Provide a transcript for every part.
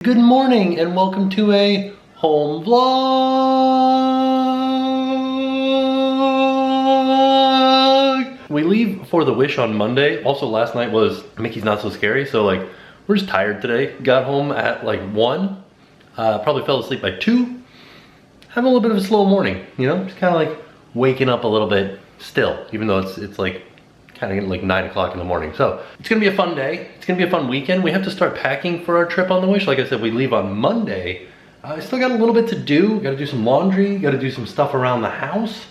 Good morning and welcome to a home vlog. We leave for the Wish on Monday. Also last night was Mickey's Not So Scary, so like we're just tired today. Got home at like 1, probably fell asleep by 2. Having a little bit of a slow morning, you know, just kind of like waking up a little bit still, even though it's like kind of like 9 o'clock in the morning. So it's gonna be a fun day. It's gonna be a fun weekend. We have to start packing for our trip on the Wish. Like I said, we leave on Monday. I still got a little bit to do. Got to do some laundry. Got to do some stuff around the house.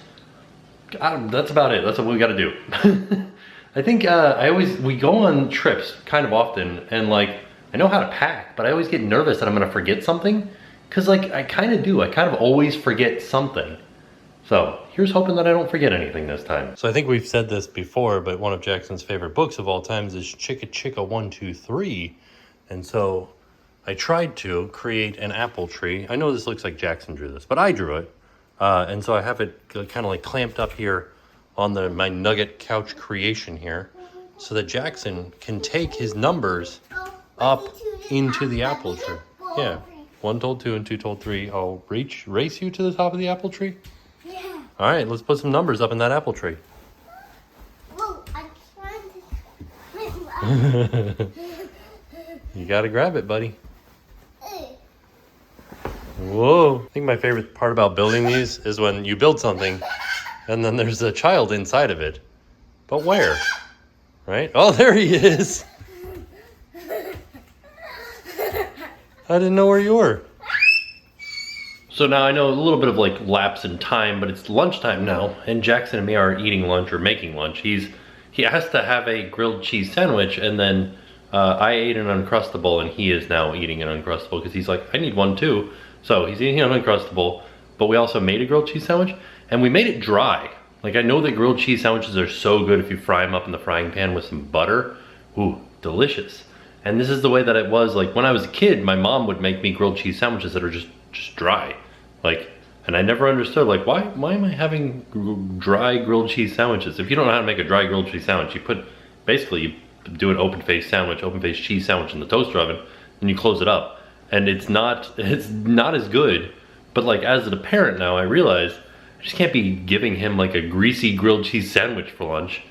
That's about it. That's what we got to do. I think we go on trips kind of often, and like I know how to pack, but I always get nervous that I'm gonna forget something, because like I kind of do. I kind of always forget something. So here's hoping that I don't forget anything this time. So I think we've said this before, but one of Jackson's favorite books of all times is Chicka Chicka 1, 2, 3. And so I tried to create an apple tree. I know this looks like Jackson drew this, but I drew it. And so I have it kind of like clamped up here on my nugget couch creation here, so that Jackson can take his numbers up into the apple tree. Yeah, 1 told 2 and 2 told 3. I'll race you to the top of the apple tree. All right, let's put some numbers up in that apple tree. Whoa, I'm trying to... You gotta grab it, buddy. Whoa. I think my favorite part about building these is when you build something and then there's a child inside of it. But where? Right? Oh, there he is. I didn't know where you were. So now I know a little bit of like lapse in time, but it's lunchtime now, and Jackson and me are eating lunch or making lunch. He has to have a grilled cheese sandwich, and then I ate an Uncrustable, and he is now eating an Uncrustable because he's like, I need one too. So he's eating an Uncrustable, but we also made a grilled cheese sandwich, and we made it dry. Like, I know that grilled cheese sandwiches are so good if you fry them up in the frying pan with some butter. Ooh, delicious. And this is the way that it was like when I was a kid. My mom would make me grilled cheese sandwiches that are just dry. Like, and I never understood, like, why am I having dry grilled cheese sandwiches? If you don't know how to make a dry grilled cheese sandwich, you do an open-faced cheese sandwich in the toaster oven, and you close it up. And it's not as good, but like as a parent now, I realize I just can't be giving him like a greasy grilled cheese sandwich for lunch.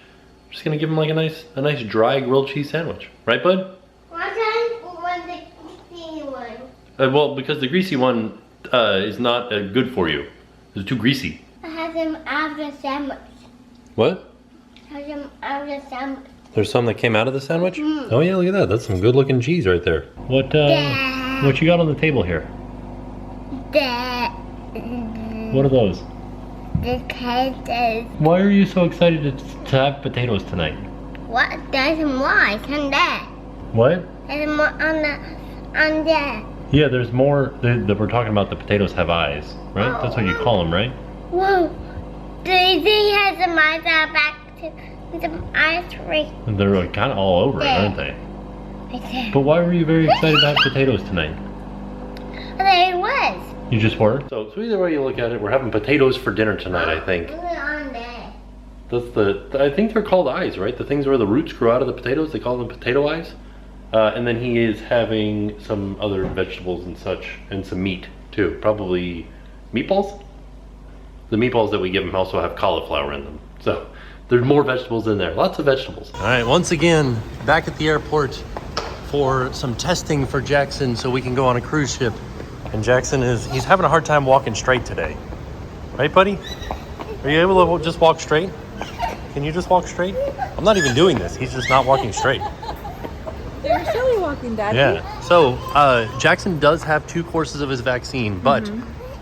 I'm just gonna give him like a nice dry grilled cheese sandwich. Right, bud? Why can't I want the greasy one? Well, because the greasy one is not good for you. It's too greasy. I have them out of the sandwich. What? I have them out of the sandwich. There's some that came out of the sandwich? Oh yeah, look at that. That's some good looking cheese right there. What you got on the table here? What are those? The potatoes. Why are you so excited to have potatoes tonight? What? There's more on there. What? There's more on there. Yeah, there's more. We're talking about the potatoes have eyes, right? That's what you call them, right? Whoa. Daisy has a eyes back to the ice tree. They're like kind of all over it, aren't they? Right there. But why were you very excited to have potatoes tonight? There it was. You just were? So either way you look at it, we're having potatoes for dinner tonight, I think. Put it on there. That's I think they're called eyes, right? The things where the roots grow out of the potatoes, they call them potato eyes. And then he is having some other vegetables and such, and some meat too. Probably meatballs? The meatballs that we give him also have cauliflower in them. So there's more vegetables in there, lots of vegetables. All right, once again, back at the airport for some testing for Jackson so we can go on a cruise ship. And Jackson he's having a hard time walking straight today. Right, buddy? Are you able to just walk straight? Can you just walk straight? I'm not even doing this, he's just not walking straight. You're silly walking, Daddy. Yeah. So Jackson does have 2 courses of his vaccine, but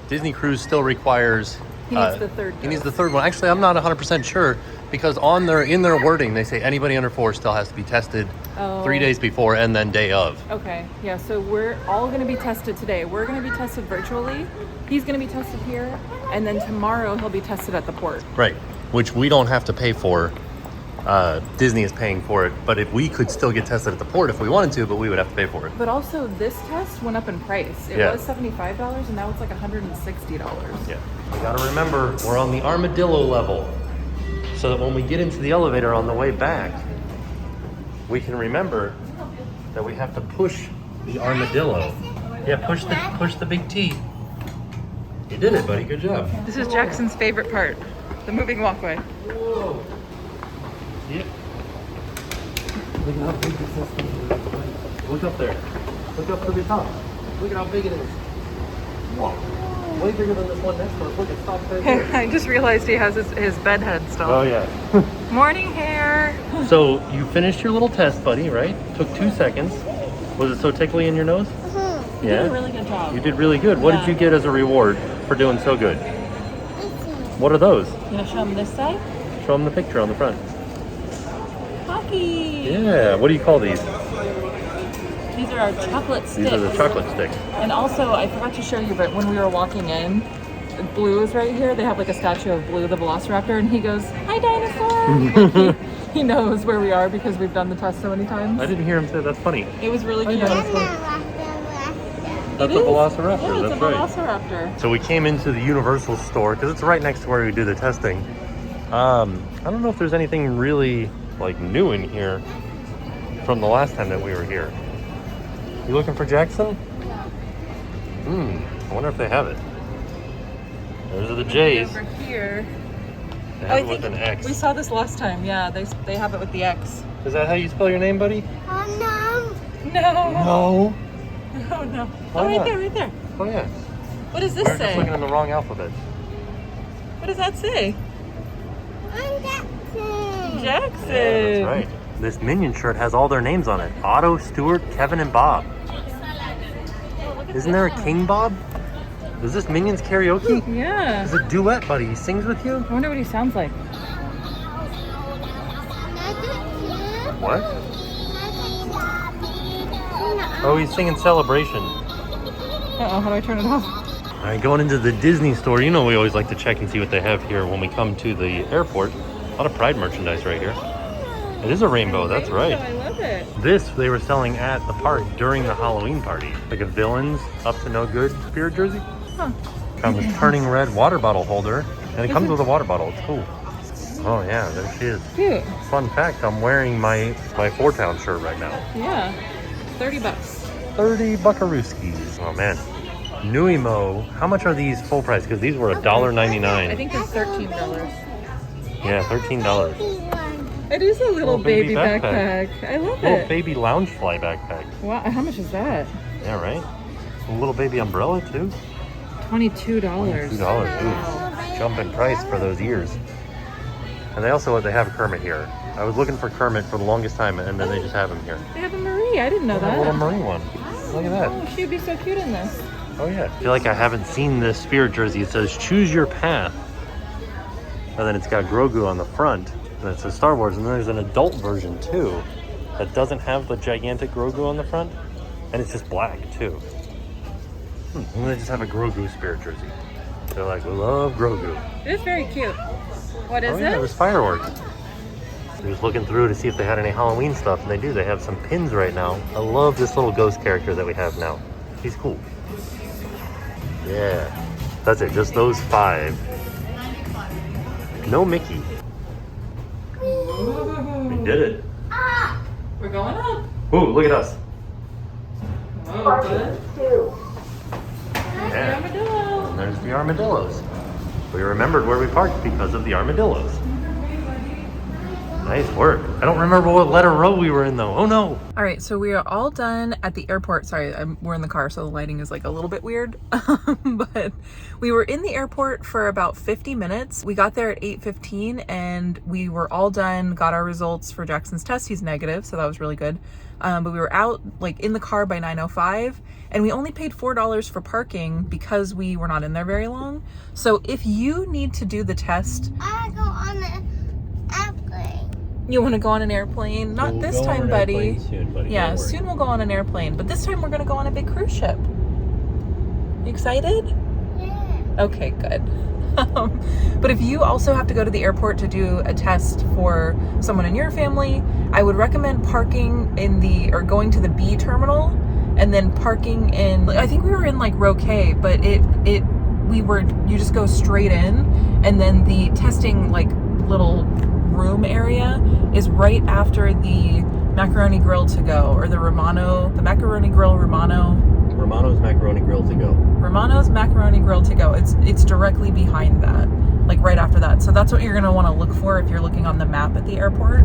Disney Cruise still requires. He needs the third. He needs the third one. Actually, I'm not 100% sure because in their wording they say anybody under 4 still has to be tested 3 days before and then day of. Okay. Yeah. So we're all going to be tested today. We're going to be tested virtually. He's going to be tested here, and then tomorrow he'll be tested at the port. Right. Which we don't have to pay for. Disney is paying for it, but if we could still get tested at the port if we wanted to, but we would have to pay for it. But also, this test went up in price. It was $75, and now it's like $160. Yeah. You gotta remember, we're on the armadillo level, so that when we get into the elevator on the way back, we can remember that we have to push the armadillo Yeah, push the big T. You did it, buddy. Good job. This is Jackson's favorite part, the moving walkway. Whoa. Yep. Look at how big this is. Look up there. Look up to the top. Look at how big it is. Whoa. Way bigger than this one next to us. Look, it stops right there. I just realized he has his bed head still. Oh, yeah. Morning hair. So, you finished your little test, buddy, right? Took 2 seconds. Was it so tickly in your nose? You Yeah. did a really good job. You did really good. What did you get as a reward for doing so good? What are those? You gonna show them this side? Show them the picture on the front. Hockey. Yeah. What do you call these? These are our chocolate sticks. These are the chocolate sticks. And also, I forgot to show you, but when we were walking in, Blue is right here. They have like a statue of Blue the Velociraptor, and he goes, "Hi, dinosaur!" He knows where we are because we've done the test so many times. I didn't hear him say that's funny. It was really cute. That's a It is? Velociraptor, Yeah, it's that's a right. Velociraptor. So we came into the Universal store because it's right next to where we do the testing. I don't know if there's anything really like new in here from the last time that we were here. You looking for Jackson? I wonder if they have it. Those are the J's. Over here. They have it with an X. We saw this last time. Yeah, they have it with the X. Is that how you spell your name, buddy? Oh No. No. Oh no. Why Oh, right not? there, right there. Oh yeah. What does this We're just looking say? in the wrong alphabet. What does that say? no. I'm Jackson. Jackson. Yeah, that's right. This Minion shirt has all their names on it. Otto, Stuart, Kevin, and Bob. Isn't there a King Bob? Is this Minions karaoke? Yeah. It's a duet, buddy. He sings with you? I wonder what he sounds like. What? Oh, he's singing Celebration. Uh-oh, how do I turn it off? All right, going into the Disney store. You know we always like to check and see what they have here when we come to the airport. A lot of Pride merchandise right here. It is a rainbow, that's right. I love it. This they were selling at the park during the Halloween party. Like a Villains Up to No Good spirit jersey. Huh. Found this turning red water bottle holder. And it comes with a water bottle, it's cool. Oh yeah, there she is. Cute. Fun fact, I'm wearing my 4-Town shirt right now. Yeah. $30. 30 buckarooskies. Oh man. Nuimo. How much are these full price? Because these were $1.99. I think it's $13. Yeah, $13. It is a little baby backpack. backpack. I love Little it. baby Loungefly backpack. Wow, how much is that? Yeah, right? A little baby umbrella too. $22. $2. Ooh, jump in price for those ears. And they have Kermit here. I was looking for Kermit for the longest time, and then they just have him here. They have a Marie. I didn't know They have a little that. Marie one. Look at that. Oh, she'd be so cute in this. Oh yeah. I feel like I haven't seen this spirit jersey. It says choose your path. And then it's got Grogu on the front. And it says Star Wars. And then there's an adult version too that doesn't have the gigantic Grogu on the front. And it's just black too. And then they just have a Grogu spirit jersey. They're like, we love Grogu. It is very cute. What is Oh yeah, it? there's fireworks. I was looking through to see if they had any Halloween stuff, and they do. They have some pins right now. I love this little ghost character that we have now. He's cool. Yeah. That's it, just those 5. No Mickey. We did it. We're going up. Ooh, look at us. Oh, good. Yeah. Armadillo. And there's the armadillos. We remembered where we parked because of the armadillos. Nice work. I don't remember what letter row we were in though. Oh no. All right, so we are all done at the airport. Sorry, we're in the car, so the lighting is like a little bit weird. But we were in the airport for about 50 minutes. We got there at 8:15 and we were all done, got our results for Jackson's test. He's negative, so that was really good. But we were out like in the car by 9:05 and we only paid $4 for parking because we were not in there very long. So if you need to do the test, I go on the airplane. you want to go on an airplane? Not We'll this go on time, an buddy. airplane soon, buddy. Yeah, Don't worry. soon we'll go on an airplane, but this time we're going to go on a big cruise ship. You excited? Yeah. Okay, good. But if you also have to go to the airport to do a test for someone in your family, I would recommend parking going to the B terminal and then parking in, I think we were in like row K, but you just go straight in and then the testing like little room area is right after the macaroni grill to go, or the macaroni grill Romano Romano's Macaroni Grill to go. Romano's Macaroni Grill to go. It's directly behind that, like right after that. So that's what you're gonna want to look for if you're looking on the map at the airport.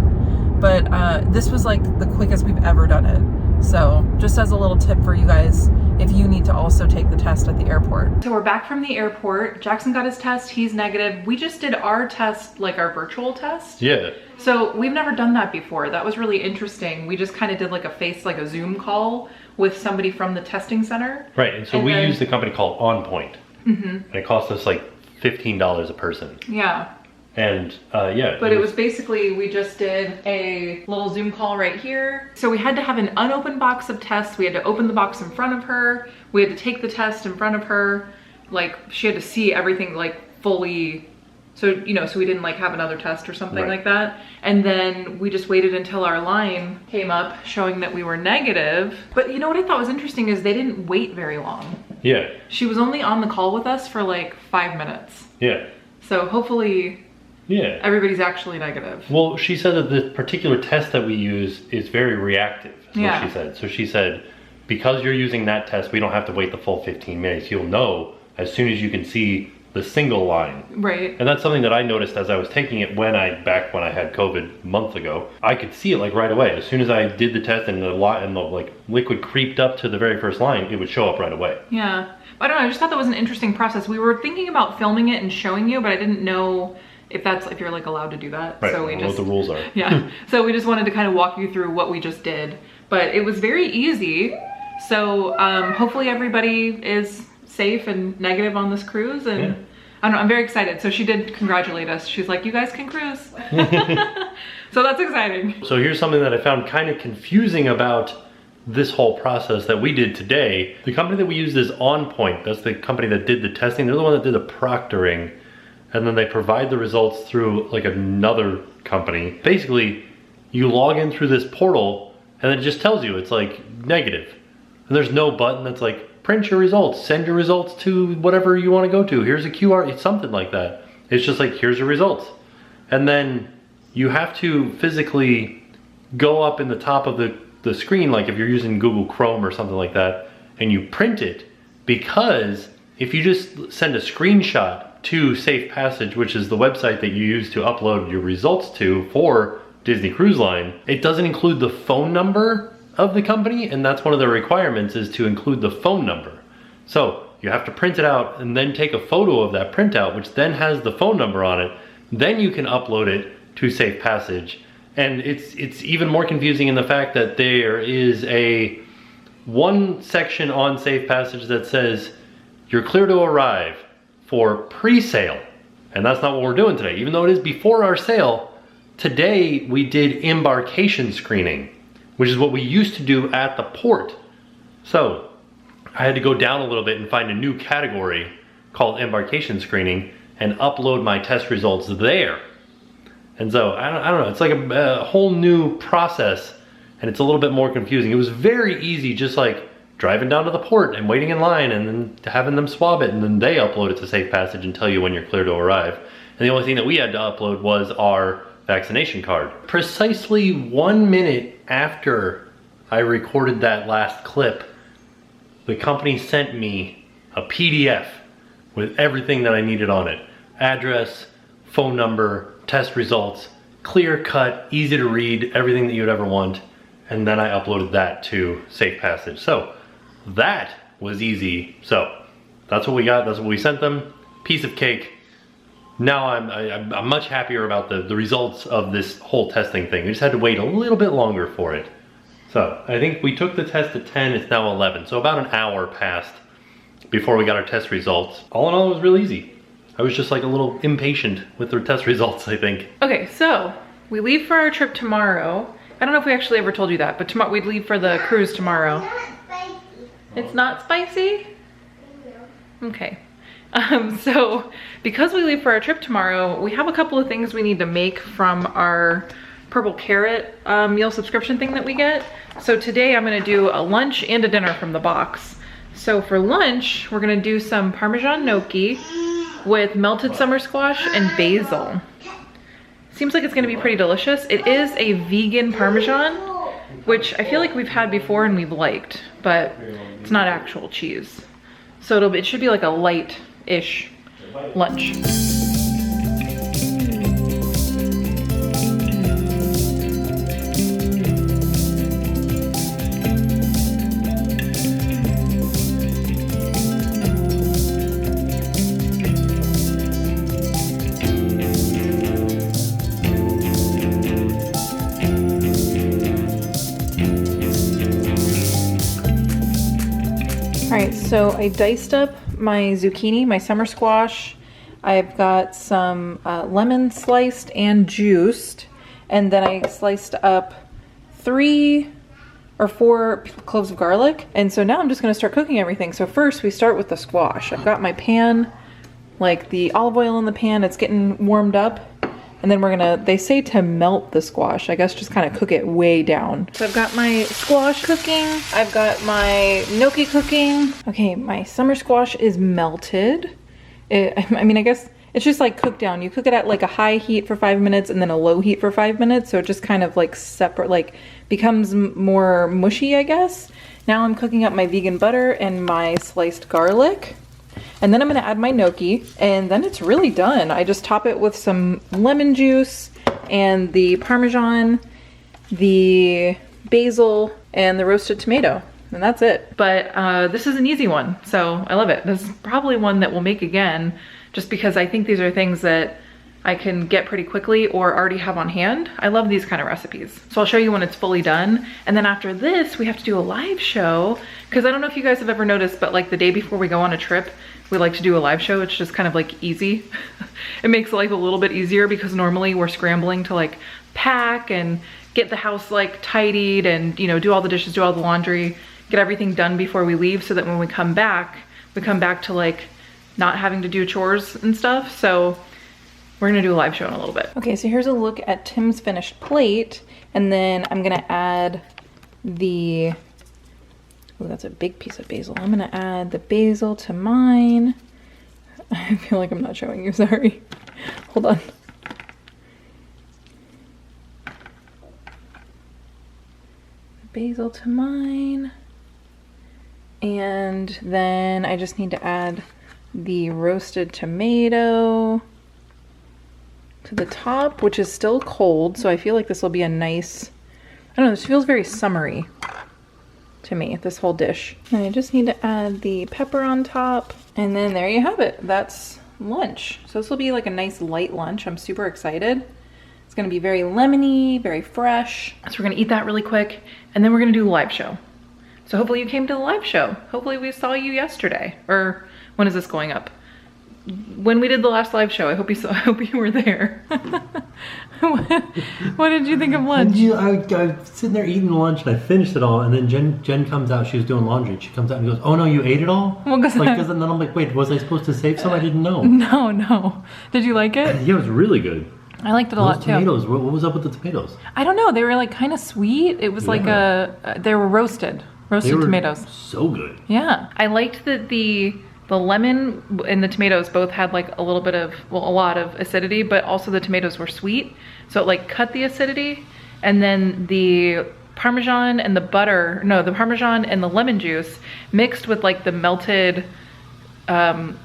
But this was like the quickest we've ever done it. So just as a little tip for you guys, if you need to also take the test at the airport. So we're back from the airport. Jackson got his test, he's negative. We just did our test, like our virtual test. Yeah. So we've never done that before. That was really interesting. We just kind of did like a Zoom call with somebody from the testing center. Right, and so we used a company called On Point. And it cost us like $15 a person. Yeah. And yeah. But it was basically, we just did a little Zoom call right here. So we had to have an unopened box of tests. We had to open the box in front of her. We had to take the test in front of her. Like she had to see everything like fully. So, you know, so we didn't like have another test or something like that. And then we just waited until our line came up showing that we were negative. But you know what I thought was interesting is they didn't wait very long. Yeah. She was only on the call with us for like 5 minutes. Yeah. So hopefully everybody's actually negative. Well, she said that the particular test that we use is very reactive, is what she said. So she said, because you're using that test, we don't have to wait the full 15 minutes. You'll know as soon as you can see the single line. Right. And that's something that I noticed as I was taking it back when I had COVID a month ago. I could see it like right away. As soon as I did the test and the like liquid creeped up to the very first line, it would show up right away. Yeah. I don't know, I just thought that was an interesting process. We were thinking about filming it and showing you, but I didn't know if you're like allowed to do that. Right, so we I don't know what the rules are. Yeah. So we just wanted to kind of walk you through what we just did. But it was very easy. So hopefully everybody is safe and negative on this cruise, and I don't know, I'm very excited. So she did congratulate us. She's like, you guys can cruise. So that's exciting. So here's something that I found kind of confusing about this whole process that we did today. The company that we used is On Point. That's the company that did the testing. They're the one that did the proctoring. And then they provide the results through like another company. Basically, you log in through this portal and then it just tells you it's like negative. And there's no button that's like, print your results, send your results to whatever you want to go to. Here's a QR, it's something like that. It's just like, here's your results. And then you have to physically go up in the top of the screen, like if you're using Google Chrome or something like that, and you print it, because if you just send a screenshot to Safe Passage, which is the website that you use to upload your results to for Disney Cruise Line, it doesn't include the phone number of the company, and that's one of the requirements, is to include the phone number. So you have to print it out and then take a photo of that printout, which then has the phone number on it. Then you can upload it to Safe Passage. And it's even more confusing in the fact that there is one section on Safe Passage that says you're clear to arrive for pre-sale. And that's not what we're doing today. Even though it is before our sale, today we did embarkation screening, which is what we used to do at the port. So I had to go down a little bit and find a new category called embarkation screening and upload my test results there. And so I don't know, it's like a whole new process, and it's a little bit more confusing. It was very easy, just like driving down to the port and waiting in line and then having them swab it, and then they upload it to Safe Passage and tell you when you're clear to arrive. And the only thing that we had to upload was our vaccination card. Precisely 1 minute after I recorded that last clip, the company sent me a PDF with everything that I needed on it. Address, phone number, test results, clear cut, easy to read, everything that you'd ever want. And then I uploaded that to Safe Passage. So that was easy. So that's what we got, that's what we sent them. Piece of cake. Now I'm much happier about the results of this whole testing thing. We just had to wait a little bit longer for it. So I think we took the test at 10, it's now 11. So about an hour passed before we got our test results. All in all, it was real easy. I was just like a little impatient with the test results, I think. Okay, so we leave for our trip tomorrow. I don't know if we actually ever told you that, but tomorrow we'd leave for the cruise tomorrow. It's not spicy? Okay. So because we leave for our trip tomorrow, we have a couple of things we need to make from our Purple Carrot meal subscription thing that we get. So today I'm gonna do a lunch and a dinner from the box. So for lunch, we're gonna do some Parmesan gnocchi with melted summer squash and basil. Seems like it's gonna be pretty delicious. It is a vegan Parmesan, which I feel like we've had before and we've liked, but it's not actual cheese. So it should be like a light-ish lunch. All right, so I diced up my zucchini, my summer squash. I've got some lemon sliced and juiced, and then I sliced up 3 or 4 cloves of garlic. And so now I'm just gonna start cooking everything. So first we start with the squash. I've got my pan, like the olive oil in the pan, it's getting warmed up. And then we're gonna, they say to melt the squash. I guess just kind of cook it way down. So I've got my squash cooking. I've got my gnocchi cooking. Okay, my summer squash is melted. I mean, I guess it's just like cooked down. You cook it at like a high heat for 5 minutes and then a low heat for 5 minutes. So it just kind of like separate, like becomes more mushy, I guess. Now I'm cooking up my vegan butter and my sliced garlic. And then I'm gonna add my gnocchi, and then it's really done. I just top it with some lemon juice and the Parmesan, the basil, and the roasted tomato, and that's it. But this is an easy one, so I love it. This is probably one that we'll make again, just because I think these are things that I can get pretty quickly or already have on hand. I love these kind of recipes. So I'll show you when it's fully done. And then after this, we have to do a live show, because I don't know if you guys have ever noticed, but like the day before we go on a trip, we like to do a live show. It's just kind of like easy. It makes life a little bit easier because normally we're scrambling to like pack and get the house like tidied and, you know, do all the dishes, do all the laundry, get everything done before we leave, so that when we come back to like not having to do chores and stuff. So we're gonna do a live show in a little bit. Okay, so here's a look at Tim's finished plate, and then I'm gonna add the, oh, that's a big piece of basil. I'm gonna add the basil to mine. I feel like I'm not showing you, sorry. Hold on. Basil to mine. And then I just need to add the roasted tomato to the top, which is still cold, so I feel like this will be a nice, I don't know, this feels very summery to me, this whole dish. And I just need to add the pepper on top, and then there you have it. That's lunch. So this will be like a nice light lunch. I'm super excited. It's gonna be very lemony, very fresh. So we're gonna eat that really quick, and then we're gonna do a live show. So hopefully you came to the live show. Hopefully we saw you yesterday, or when is this going up? When we did the last live show, I hope you were there. What did you think of lunch? I was sitting there eating lunch, and I finished it all, and then Jen comes out. She was doing laundry. She comes out and goes, "Oh no, you ate it all?" Well, and then I'm like, "Wait, was I supposed to save some? I didn't know." No. Did you like it? Yeah, it was really good. I liked it a lot too. Tomatoes. What was up with the tomatoes? I don't know. They were like kind of sweet. It was like they were roasted tomatoes. So good. Yeah, I liked that the lemon and the tomatoes both had like a little bit of, well, a lot of acidity, but also the tomatoes were sweet. So it like cut the acidity. And then the Parmesan and the butter, no, the Parmesan and the lemon juice mixed with like the melted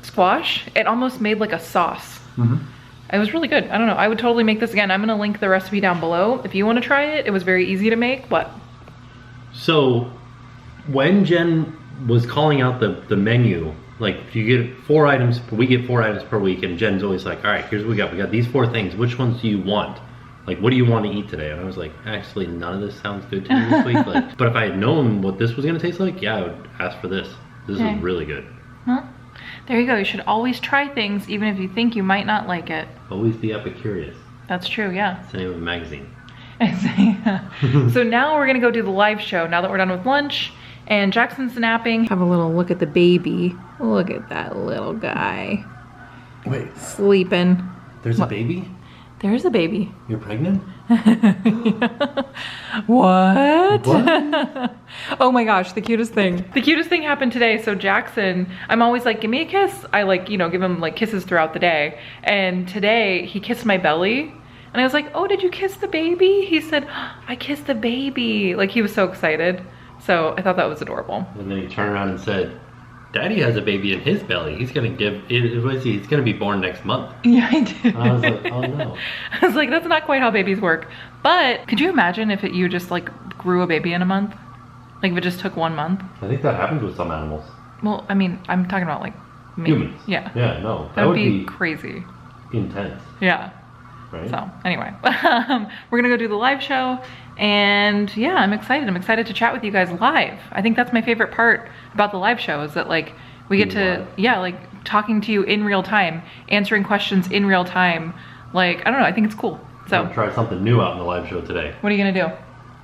squash, it almost made like a sauce. Mm-hmm. It was really good. I don't know. I would totally make this again. I'm gonna link the recipe down below. If you wanna try it, it was very easy to make. What? So when Jen was calling out the menu, like you get 4 items, we get 4 items per week, and Jen's always like, all right, here's what we got. We got these 4 things. Which ones do you want? Like, what do you want to eat today? And I was like, actually, none of this sounds good to me this week. Like, but if I had known what this was gonna taste like, yeah, I would ask for this. This is really good. Huh? There you go. You should always try things, even if you think you might not like it. Always be Epicurious. That's true, yeah. It's the name of a magazine. So now we're gonna go do the live show now that we're done with lunch. And Jackson's napping. Have a little look at the baby. Look at that little guy. Wait. Sleeping. There's a baby? There's a baby. You're pregnant? What? Oh my gosh, the cutest thing. The cutest thing happened today. So Jackson, I'm always like, give me a kiss. I like, you know, give him like kisses throughout the day. And today he kissed my belly. And I was like, oh, did you kiss the baby? He said, I kissed the baby. Like, he was so excited. So I thought that was adorable. And then he turned around and said, Daddy has a baby in his belly. He's gonna he's gonna be born next month. Yeah, I did. And I was like, oh no. I was like, that's not quite how babies work. But could you imagine if you just like grew a baby in a month? Like if it just took 1 month? I think that happens with some animals. Well, I mean, I'm talking about like me. Humans. Yeah. Yeah, no. That would be crazy. Intense. Yeah. Right? So anyway, we're gonna go do the live show, and yeah, I'm excited. I'm excited to chat with you guys live. I think that's my favorite part about the live show is that like we get to, yeah, like talking to you in real time, answering questions in real time. Like, I don't know, I think it's cool. So I'm gonna try something new out in the live show today. What are you gonna do?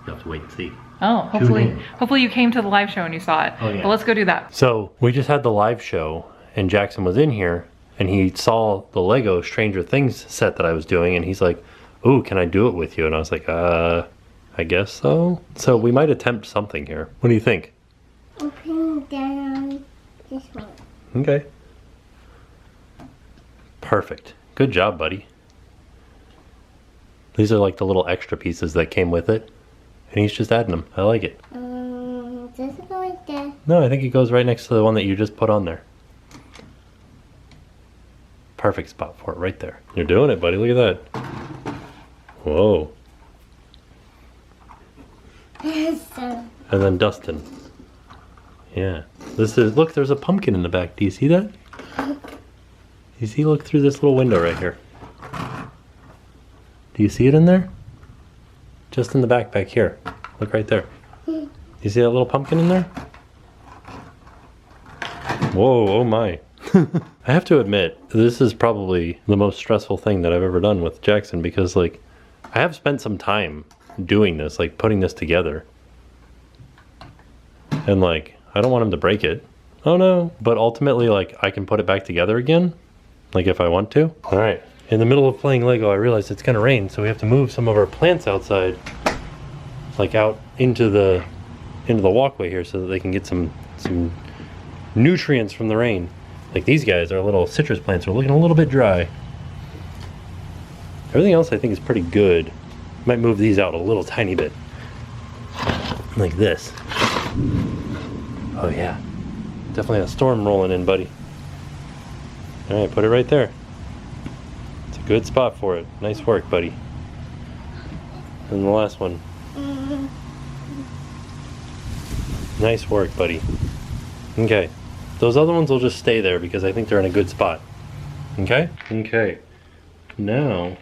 You have to wait and see. Oh, hopefully you came to the live show and you saw it. Oh, yeah. But let's go do that. So we just had the live show and Jackson was in here and he saw the Lego Stranger Things set that I was doing and he's like, ooh, can I do it with you? And I was like, I guess so. So we might attempt something here. What do you think? Open down this one. Okay. Perfect. Good job, buddy. These are like the little extra pieces that came with it. And he's just adding them. I like it. Does it go like that? No, I think it goes right next to the one that you just put on there. Perfect spot for it right there. You're doing it, buddy. Look at that. Whoa. So, And then Dustin. Yeah. This is, look, there's a pumpkin in the back. Do you see that? You see, look through this little window right here. Do you see it in there? Just in the back here. Look right there. You see that little pumpkin in there? Whoa, oh my. I have to admit, this is probably the most stressful thing that I've ever done with Jackson because like, I have spent some time doing this, like putting this together. And like, I don't want him to break it. Oh no. But ultimately, like, I can put it back together again. Like if I want to. All right. In the middle of playing Lego, I realized it's gonna rain, so we have to move some of our plants outside. Like out into the walkway here so that they can get some nutrients from the rain. Like these guys, our little citrus plants, are looking a little bit dry. Everything else I think is pretty good. Might move these out a little tiny bit. Like this. Oh yeah. Definitely a storm rolling in, buddy. Alright, put it right there. It's a good spot for it. Nice work, buddy. And the last one. Nice work, buddy. Okay. Those other ones will just stay there because I think they're in a good spot. Okay? Okay. Now...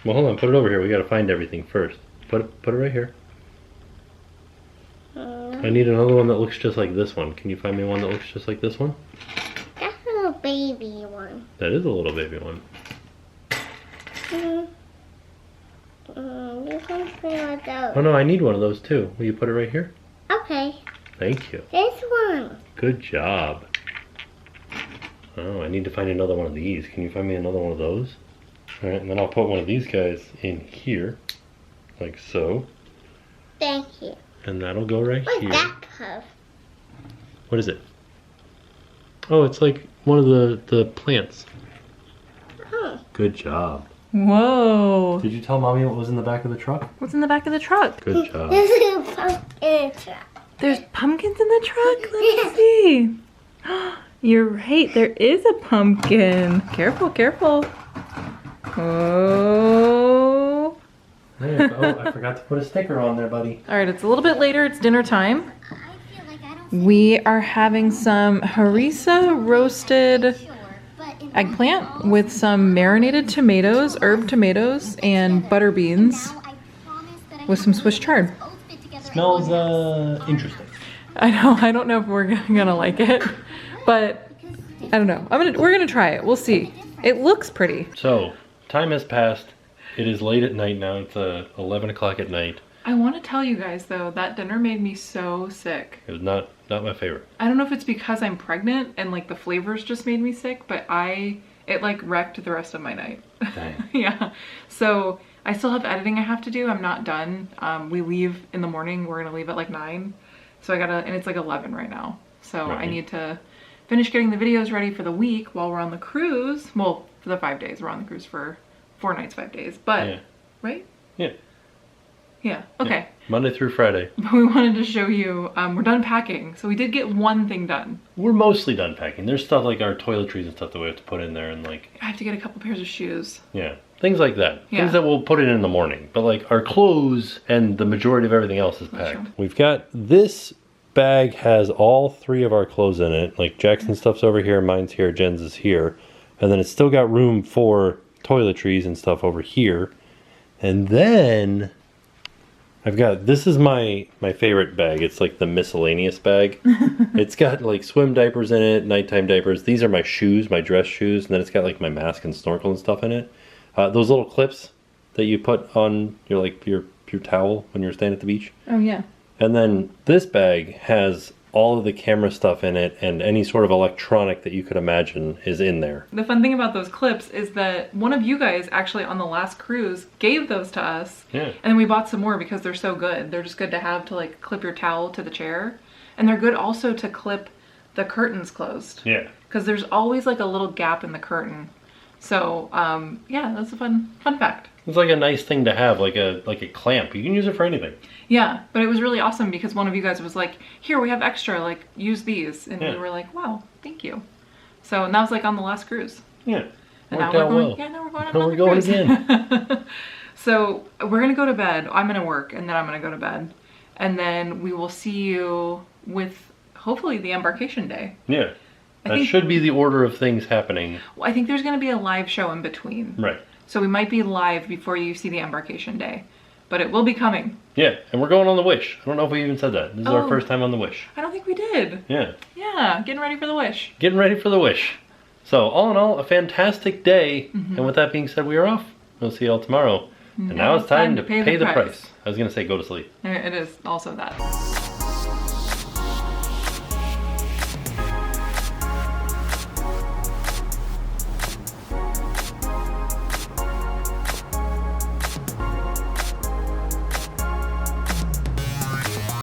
Well, hold on. Put it over here. We gotta find everything first. Put it right here. I need another one that looks just like this one. Can you find me one that looks just like this one? That's a little baby one. That is a little baby one. This one's pretty like those. Oh no, I need one of those too. Will you put it right here? Okay. Thank you. This one. Good job. Oh, I need to find another one of these. Can you find me another one of those? Alright, and then I'll put one of these guys in here. Like so. Thank you. And that'll go right What's here. that puff? What is it? Oh, it's like one of the plants. Huh. Good job. Whoa. Did you tell Mommy what was in the back of the truck? What's in the back of the truck? Good job. This is a pumpkin truck. There's pumpkins in the truck? Let me see. You're right, there is a pumpkin. Careful, careful. Oh. Hey, oh, I forgot to put a sticker on there, buddy. All right, it's a little bit later. It's dinner time. We are having some harissa roasted eggplant with some marinated tomatoes, herb tomatoes, and butter beans with some Swiss chard. Smells interesting. I know. I don't know if we're gonna like it, but I don't know. We're gonna try it. We'll see. It looks pretty. So, time has passed. It is late at night now. It's 11 o'clock at night. I want to tell you guys though, that dinner made me so sick. It was not my favorite. I don't know if it's because I'm pregnant and like the flavors just made me sick, but it like wrecked the rest of my night. Dang. Yeah. So I still have editing I have to do. I'm not done. We leave in the morning. We're gonna leave at like 9. So and it's like 11 right now. So Right. I need to finish getting the videos ready for the week while we're on the cruise. Well, for the 5 days. We're on the cruise for 4 nights, 5 days, but, Yeah. right? Yeah. Yeah, okay. Yeah. Monday through Friday. But we wanted to show you, we're done packing. So we did get one thing done. We're mostly done packing. There's stuff like our toiletries and stuff that we have to put in there and like... I have to get a couple pairs of shoes. Yeah. Things like that. Yeah. Things that we'll put in the morning. But like our clothes and the majority of everything else is That's packed. true. We've got this bag has all 3 of our clothes in it. Like Jackson's stuff's over here, mine's here, Jen's is here. And then it's still got room for toiletries and stuff over here. And then I've got, this is my favorite bag. It's like the miscellaneous bag. It's got like swim diapers in it, nighttime diapers. These are my shoes, my dress shoes. And then it's got like my mask and snorkel and stuff in it. Those little clips that you put on your like your towel when you're staying at the beach. Oh, yeah. And then this bag has all of the camera stuff in it, and any sort of electronic that you could imagine is in there. The fun thing about those clips is that one of you guys actually on the last cruise gave those to us. Yeah. And then we bought some more because they're so good. They're just good to have to like clip your towel to the chair. And they're good also to clip the curtains closed. Yeah. Because there's always like a little gap in the curtain. So, yeah, that's a fun fact. It's like a nice thing to have, like a clamp. You can use it for anything. Yeah, but it was really awesome because one of you guys was like, here, we have extra, like, use these. And Yeah. we were like, wow, thank you. So, and that was like on the last cruise. Yeah. And Worked now out we're going, well. yeah, now we're going on Now we're another going cruise. again. So, we're going to go to bed. I'm going to work, and then I'm going to go to bed. And then we will see you with, hopefully, the embarkation day. Yeah. I That think- should be the order of things happening. Well, I think there's going to be a live show in between. Right. So we might be live before you see the embarkation day. But it will be coming. Yeah, and we're going on the Wish. I don't know if we even said that. This is our Oh. first time on the Wish. I don't think we did. Yeah. Yeah, getting ready for the Wish. Getting ready for the Wish. So, all in all, a fantastic day. Mm-hmm. And with that being said, we are off. We'll see you all tomorrow. And now it's time to pay the price. I was going to say go to sleep. It is also that.